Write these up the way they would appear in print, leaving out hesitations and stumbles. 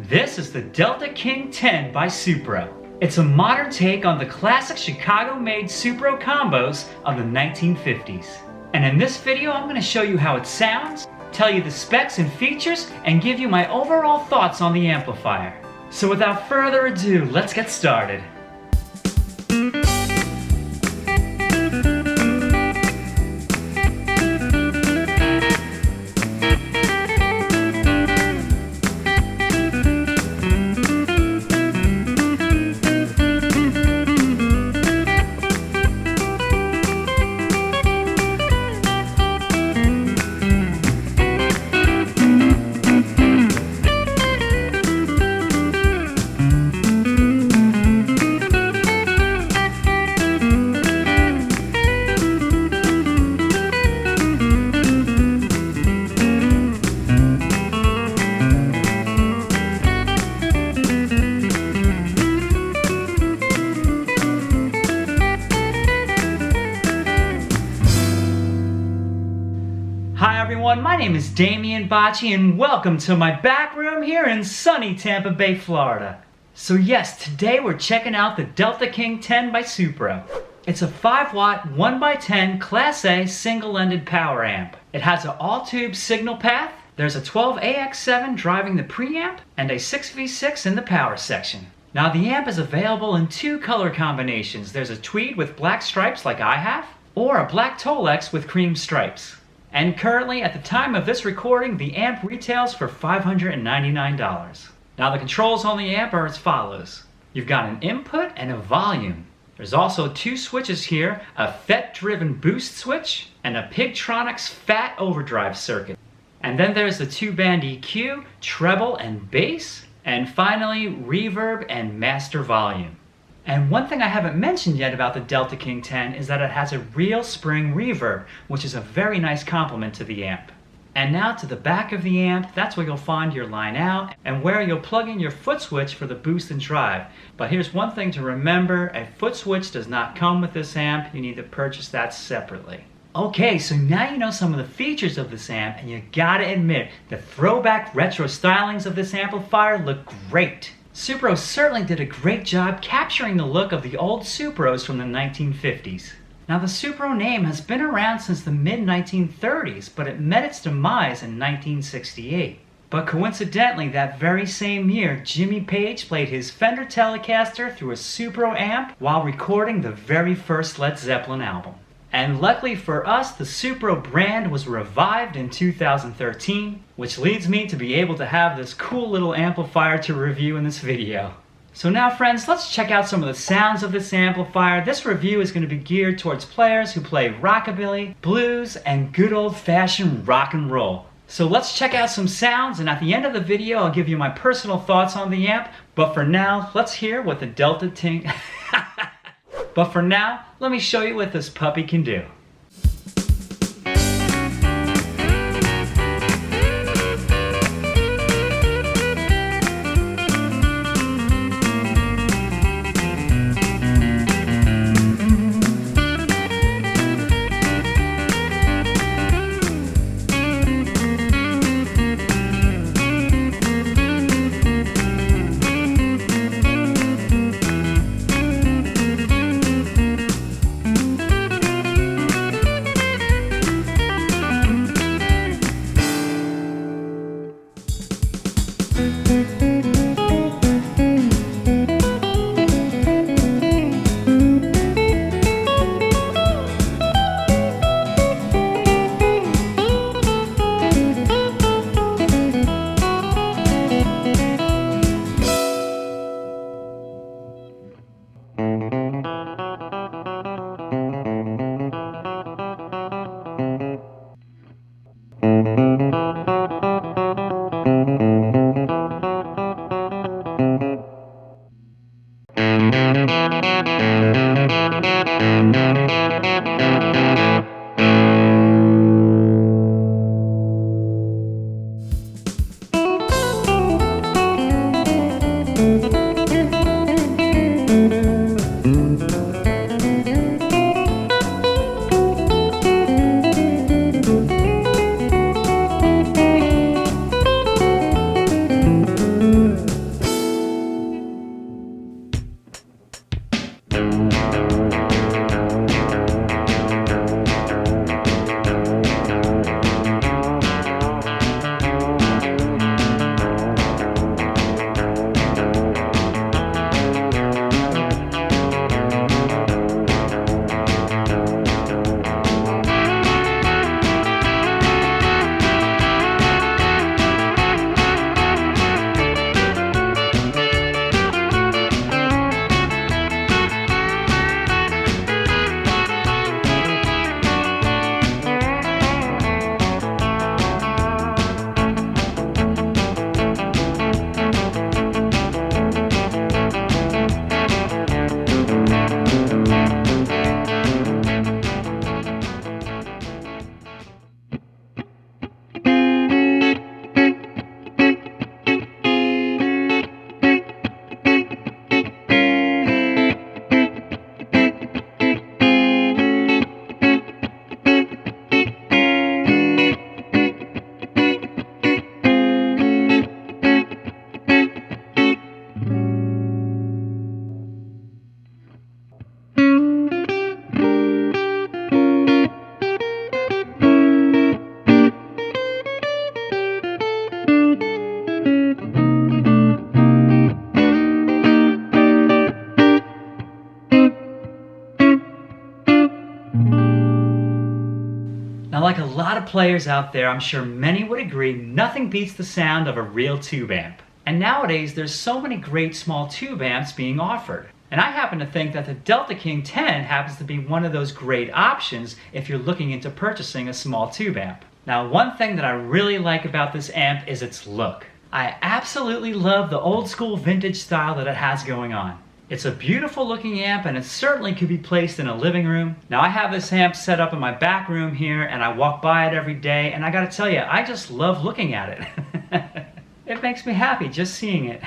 This is the Delta King 10 by Supro. It's a modern take on the classic Chicago-made Supro combos of the 1950s. And in this video, I'm going to show you how it sounds, tell you the specs and features, and give you my overall thoughts on the amplifier. So without further ado, let's get started. Hi everyone, my name is Damian Bacci and welcome to my back room here in sunny Tampa Bay, Florida. So yes, today we're checking out the Delta King 10 by Supro. It's a 5-watt 1x10 Class A single-ended power amp. It has an all-tube signal path, there's a 12AX7 driving the preamp, and a 6V6 in the power section. Now the amp is available in two color combinations. There's a tweed with black stripes like I have, or a black Tolex with cream stripes. And currently, at the time of this recording, the amp retails for $599. Now the controls on the amp are as follows. You've got an input and a volume. There's also two switches here, a FET-driven boost switch and a Pigtronics Fat overdrive circuit. And then there's the two-band EQ, treble and bass, and finally reverb and master volume. And one thing I haven't mentioned yet about the Delta King 10 is that it has a real spring reverb, which is a very nice compliment to the amp. And now to the back of the amp, that's where you'll find your line out and where you'll plug in your foot switch for the boost and drive. But here's one thing to remember, a foot switch does not come with this amp, you need to purchase that separately. Okay, so now you know some of the features of this amp, and you gotta admit, the throwback retro stylings of this amplifier look great. Supro certainly did a great job capturing the look of the old Supros from the 1950s. Now the Supro name has been around since the mid-1930s, but it met its demise in 1968. But coincidentally, that very same year, Jimmy Page played his Fender Telecaster through a Supro amp while recording the very first Led Zeppelin album. And luckily for us, the Supro brand was revived in 2013, which leads me to be able to have this cool little amplifier to review in this video. So now friends, let's check out some of the sounds of this amplifier. This review is going to be geared towards players who play rockabilly, blues, and good old-fashioned rock and roll. So let's check out some sounds, and at the end of the video I'll give you my personal thoughts on the amp, but for now, let's hear what the Delta King... But for now, let me show you what this puppy can do. of players out there, I'm sure many would agree, nothing beats the sound of a real tube amp. And nowadays, there's so many great small tube amps being offered. And I happen to think that the Delta King 10 happens to be one of those great options if you're looking into purchasing a small tube amp. Now, one thing that I really like about this amp is its look. I absolutely love the old school vintage style that it has going on. It's a beautiful looking amp and it certainly could be placed in a living room. Now I have this amp set up in my back room here and I walk by it every day, and I gotta tell you, I just love looking at it. It makes me happy just seeing it.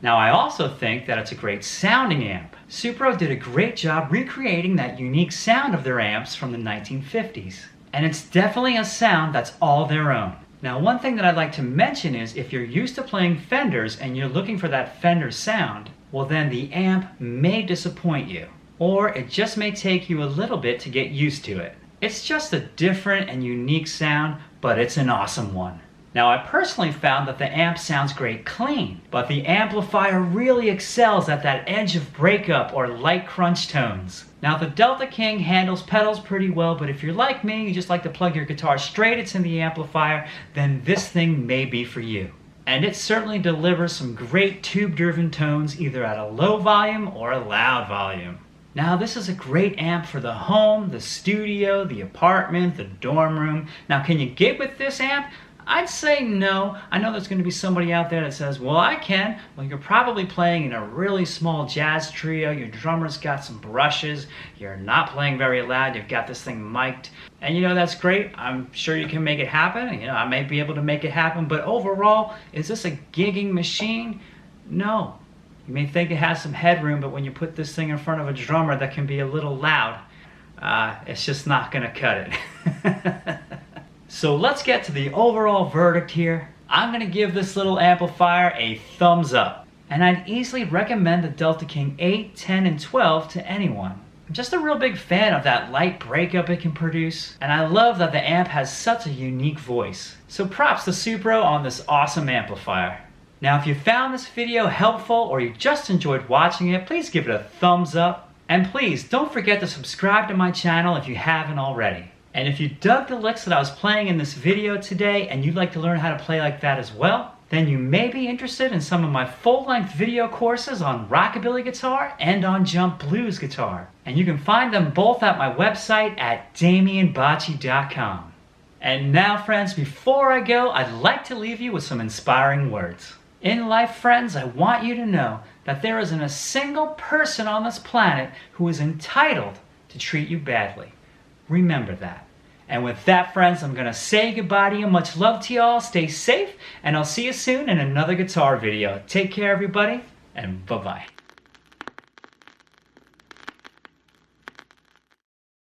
Now I also think that it's a great sounding amp. Supro did a great job recreating that unique sound of their amps from the 1950s. And it's definitely a sound that's all their own. Now one thing that I'd like to mention is if you're used to playing Fenders and you're looking for that Fender sound, well then the amp may disappoint you. Or it just may take you a little bit to get used to it. It's just a different and unique sound, but it's an awesome one. Now I personally found that the amp sounds great clean, but the amplifier really excels at that edge of breakup or light crunch tones. Now the Delta King handles pedals pretty well, but if you're like me, you just like to plug your guitar straight into the amplifier, then this thing may be for you. And it certainly delivers some great tube-driven tones either at a low volume or a loud volume. Now this is a great amp for the home, the studio, the apartment, the dorm room. Now can you gig with this amp? I'd say no. I know there's going to be somebody out there that says, well, I can. Well, you're probably playing in a really small jazz trio. Your drummer's got some brushes. You're not playing very loud. You've got this thing mic'd. And you know, that's great. I'm sure you can make it happen. You know, I may be able to make it happen. But overall, is this a gigging machine? No. You may think it has some headroom, but when you put this thing in front of a drummer that can be a little loud, it's just not going to cut it. So let's get to the overall verdict here. I'm going to give this little amplifier a thumbs up. And I'd easily recommend the Delta King 8, 10, and 12 to anyone. I'm just a real big fan of that light breakup it can produce. And I love that the amp has such a unique voice. So props to Supro on this awesome amplifier. Now if you found this video helpful or you just enjoyed watching it, please give it a thumbs up. And please don't forget to subscribe to my channel if you haven't already. And if you dug the licks that I was playing in this video today and you'd like to learn how to play like that as well, then you may be interested in some of my full-length video courses on rockabilly guitar and on jump blues guitar. And you can find them both at my website at DamianBacci.com. And now friends, before I go, I'd like to leave you with some inspiring words. In life, friends, I want you to know that there isn't a single person on this planet who is entitled to treat you badly. Remember that. And with that, friends, I'm going to say goodbye to you. Much love to you all. Stay safe, and I'll see you soon in another guitar video. Take care, everybody, and bye-bye.